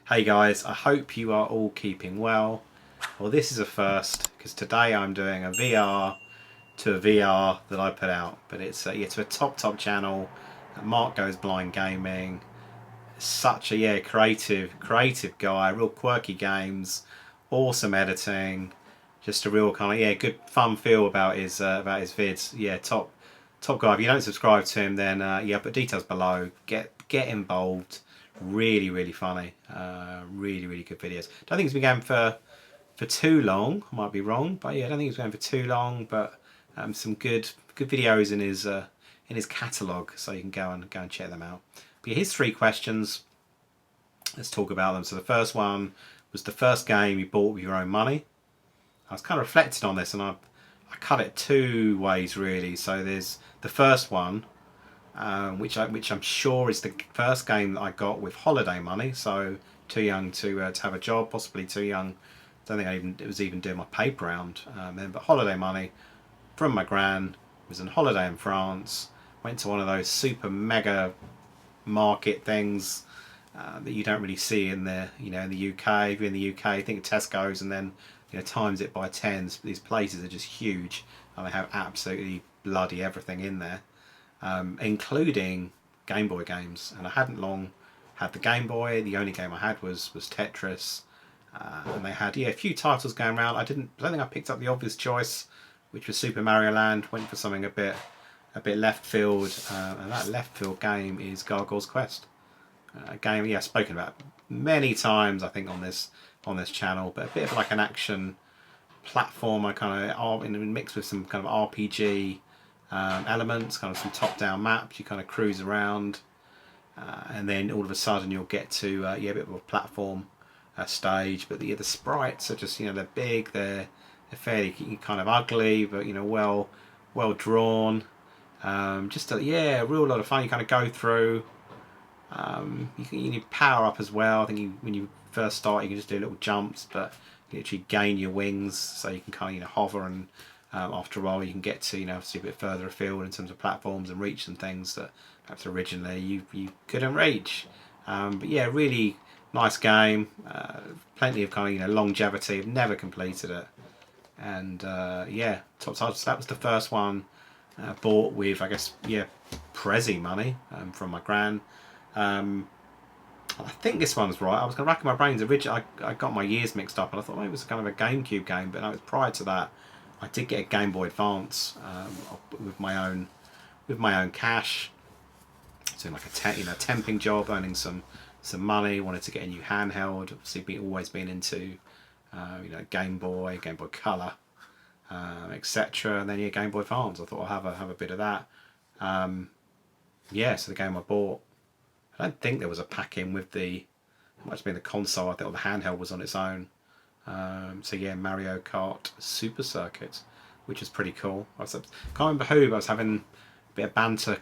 Hey guys, I hope you are all keeping well. Well, this is a first because today I'm doing a VR to a VR that I put out, but it's to a top channel, Marc Goes Blind Gaming. Such a creative guy, real quirky games, awesome editing, just a real kind of good fun feel about his vids. Yeah, top guy. If you don't subscribe to him, then put details below. Get involved. Really funny. Really good videos. Don't think it's been going for too long. I might be wrong, but yeah, I don't think it's going for too long. But some good videos in his catalogue, so you can go and check them out. But yeah, here's 3 questions. Let's talk about them. So the first one was the first game you bought with your own money. I was kind of reflecting on this, and I cut it 2 ways really. So there's the first one, which I'm sure is the first game that I got with holiday money. So too young to have a job, possibly too young. I don't think it was even doing my paper round then. But holiday money from my gran. Was on holiday in France. Went to one of those super mega market things that you don't really see in the in the UK. If you're in the UK, think of Tesco's and then times it by 10. These places are just huge and they have absolutely bloody everything in there, including Game Boy games. And I hadn't long had the Game Boy. The only game I had was Tetris, and they had a few titles going around. I don't think I picked up the obvious choice, which was Super Mario Land. Went for something a bit left field, and that left field game is Gargoyle's Quest. A game I've spoken about many times I think on this channel, but a bit of like an action platformer kind of mixed with some kind of RPG elements, kind of some top-down maps. You kind of cruise around, and then all of a sudden you'll get to a bit of a platform stage. But the sprites are just they're big, they're fairly kind of ugly, but well drawn. Just a real lot of fun. You kind of go through. You need power up as well. I think when you first start, you can just do little jumps, but you actually gain your wings, so you can kind of hover, and after a while you can get to obviously a bit further afield in terms of platforms and reach and things that perhaps originally you couldn't reach. But yeah, really nice game. Plenty of kind of longevity. I've never completed it, and top title. So that was the first one. Bought with, I guess, Prezi money from my gran. I think this one's right. I was going to rack my brains. Originally, I got my years mixed up, and I thought maybe it was kind of a GameCube game, but no, it was prior to that. I did get a Game Boy Advance with my own cash. Doing like a temping job, earning some money. Wanted to get a new handheld. Obviously, always been into Game Boy Color. Etc. And then Game Boy Advance. I thought I'll have a bit of that. So the game I bought, I don't think there was a pack in with it might have been the console. I think the handheld was on its own. Mario Kart Super Circuit, which is pretty cool. Can't remember who, but I was having a bit of banter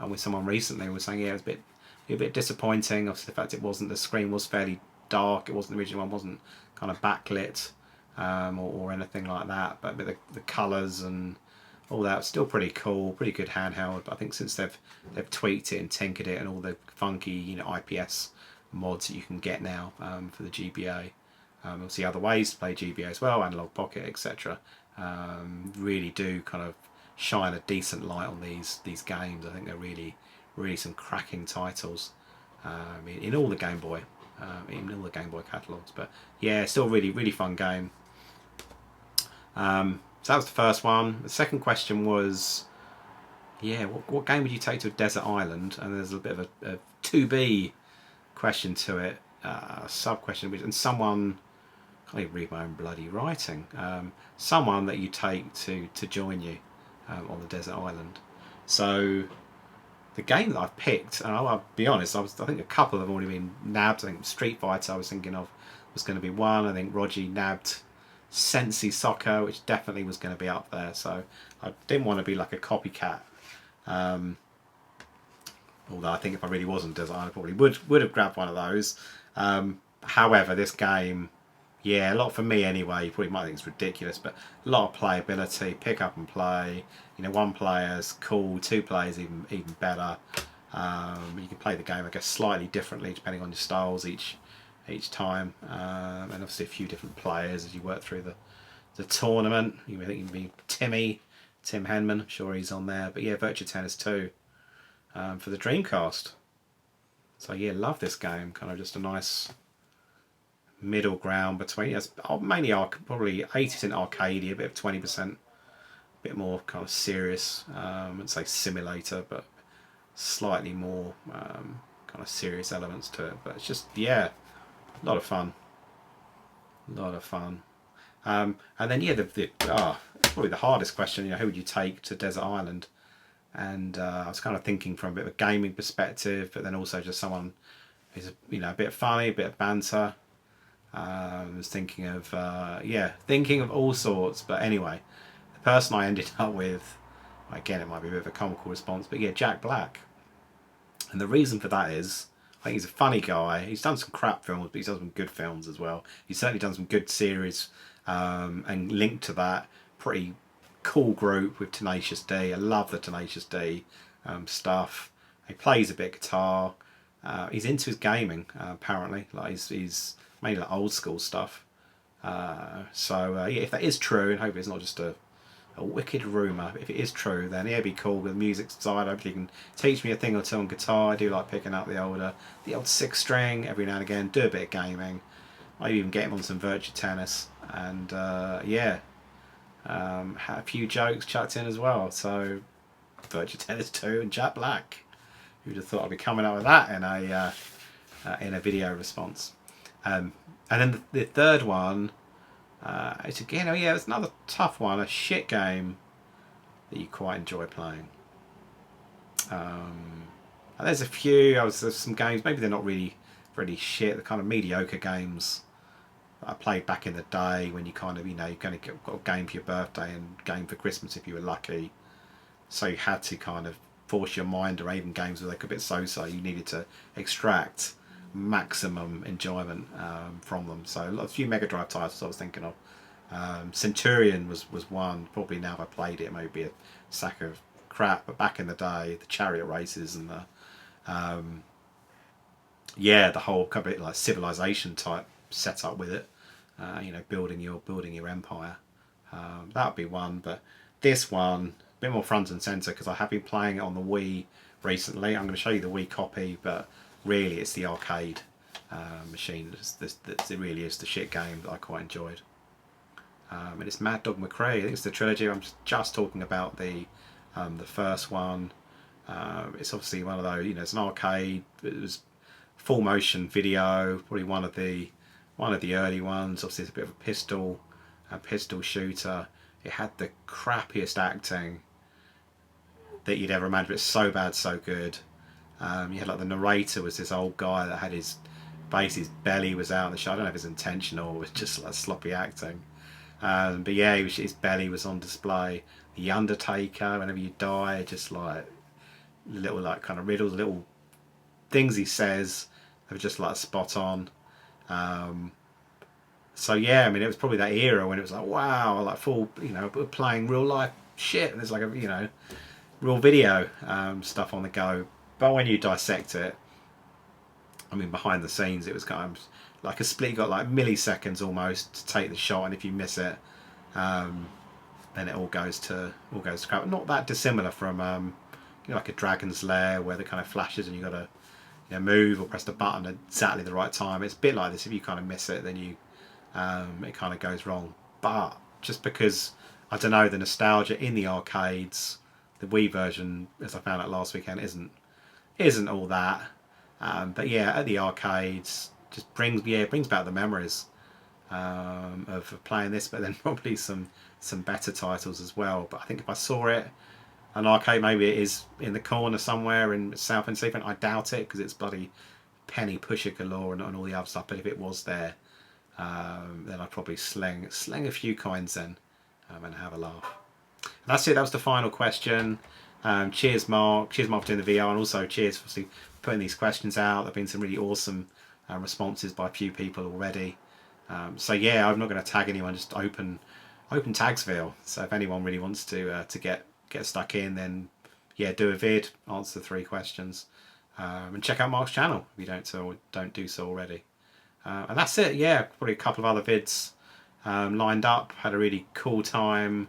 with someone recently. Was saying it was a bit disappointing. Obviously, the fact the screen was fairly dark. It wasn't the original one, wasn't kind of backlit. Or anything like that, but the colours and all that was still pretty cool, pretty good handheld. But I think since they've tweaked it and tinkered it and all the funky IPS mods that you can get now for the GBA, obviously other ways to play GBA as well, Analog Pocket, etc. Really do kind of shine a decent light on these games. I think they're really some cracking titles in all the Game Boy. In all the Game Boy catalogues, but still really fun game. So that was the first one. The second question was, what game would you take to a desert island? And there's a bit of a 2B question to it, sub question, and someone, I can't even read my own bloody writing. Someone that you take to join you on the desert island. So the game that I've picked, and I'll be honest, I think a couple have already been nabbed. I think Street Fighter I was thinking of was going to be one. I think Roger nabbed Sensi Soccer, which definitely was going to be up there. So I didn't want to be like a copycat. Although I think if I really was on Desert Island, I probably would have grabbed one of those. However, this game, a lot for me anyway. You probably might think it's ridiculous, but a lot of playability, pick up and play. One player's cool, 2 players even better. You can play the game, I guess, slightly differently depending on your styles. Each each time, and obviously a few different players as you work through the tournament. You may think you can be Tim Henman, I'm sure he's on there. But yeah, Virtua Tennis 2 for the Dreamcast. So yeah, love this game. Kind of just a nice middle ground between. It's mainly probably 80% arcadey, a bit of 20%, a bit more kind of serious. I'd say simulator, but slightly more kind of serious elements to it. But it's just, yeah, a lot of fun. A lot of fun. And then yeah, probably the hardest question. Who would you take to Desert Island? And I was kind of thinking from a bit of a gaming perspective, but then also just someone who's a bit funny, a bit of banter. I was thinking of thinking of all sorts. But anyway, the person I ended up with, again, it might be a bit of a comical response, but yeah, Jack Black. And the reason for that is, I think he's a funny guy. He's done some crap films, but he's done some good films as well. He's certainly done some good series, and linked to that, pretty cool group with Tenacious D. I love the Tenacious D stuff. He plays a bit of guitar. He's into his gaming, apparently. Like he's mainly like old school stuff. Yeah, if that is true, and hopefully it's not just a wicked rumour. If it is true, then it'd be cool with the music side. Hopefully you can teach me a thing or two on guitar. I do like picking up the old 6-string every now and again. Do a bit of gaming. Maybe even get him on some Virtua Tennis. And yeah, had a few jokes chucked in as well. So Virtua Tennis 2 and Jack Black. Who'd have thought I'd be coming up with that in a video response? And then the third one. It's again, it's another tough one, a shit game that you quite enjoy playing. And there's a few, there's some games, maybe they're not really shit, they're kind of mediocre games that I played back in the day when you kind of, you're going to got a game for your birthday and game for Christmas if you were lucky. So you had to kind of force your mind, or even games where they could be a bit so-so, you needed to extract maximum enjoyment from them. So a few Mega Drive titles I was thinking of. Centurion was one. Probably now if I played it, it may be a sack of crap. But back in the day, the chariot races and the whole kind of bit like Civilization type setup with it. Building your empire. That would be one. But this one, a bit more front and center because I have been playing it on the Wii recently. I'm going to show you the Wii copy, but really it's the arcade machine that really is the shit game that I quite enjoyed. And it's Mad Dog McCree. I think it's the trilogy. I'm just talking about the first one. It's obviously one of those, it's an arcade. It was full motion video, probably one of the early ones. Obviously it's a bit of a pistol shooter. It had the crappiest acting that you'd ever imagine, but it's so bad, so good. You had like the narrator was this old guy that had his belly was out in the show. I don't know if it's intentional or it was just like sloppy acting. But yeah, his belly was on display. The Undertaker, whenever you die, just like little like kind of riddles, little things he says, they were just like spot on. So yeah, it was probably that era when it was like, wow, like full, we're playing real life shit, and there's like a real video stuff on the go. But when you dissect it, behind the scenes, it was kind of like a split. You got like milliseconds almost to take the shot, and if you miss it, then it all goes to crap. Not that dissimilar from like a Dragon's Lair where the kind of flashes and you got to move or press the button at exactly the right time. It's a bit like this. If you kind of miss it, then it kind of goes wrong. But just because I don't know, the nostalgia in the arcades, the Wii version, as I found out last weekend, isn't all that. But yeah, at the arcades, just brings back the memories of playing this, but then probably some better titles as well. But I think if I saw it, an arcade, maybe it is in the corner somewhere in South and Seafront. I doubt it because it's bloody penny pusher galore and all the other stuff. But if it was there, then I'd probably sling a few coins then and have a laugh. And that's it. That was the final question. Cheers, Mark. Cheers, Mark, for doing the VR, and also cheers for putting these questions out. There have been some really awesome responses by a few people already. So yeah, I'm not going to tag anyone. Just open Tagsville. So if anyone really wants to get stuck in, then yeah, do a vid, answer the 3 questions, and check out Mark's channel if you don't do so already. And that's it. Yeah, probably a couple of other vids lined up. Had a really cool time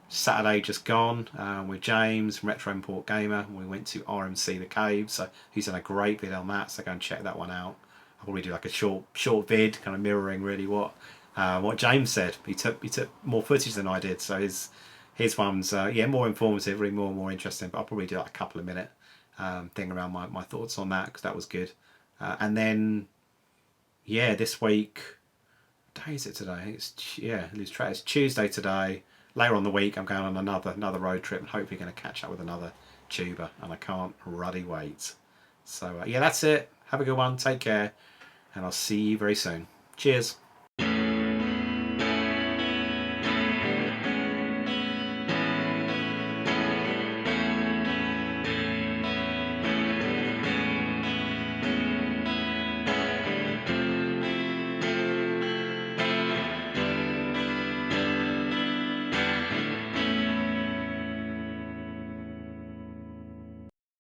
Saturday just gone with James from Retro Import Gamer. We went to RMC The Cave, so he's done a great vid on that, so go and check that one out. I'll probably do like a short vid, kind of mirroring really what James said. He took more footage than I did, so his one's yeah, more informative, really more interesting. But I'll probably do like a couple of minute thing around my thoughts on that, because that was good. And then yeah, this week, what day is it today? It's Tuesday today. Later on the week, I'm going on another road trip, and hopefully going to catch up with another tuber, and I can't ruddy wait. So yeah, that's it. Have a good one. Take care, and I'll see you very soon. Cheers.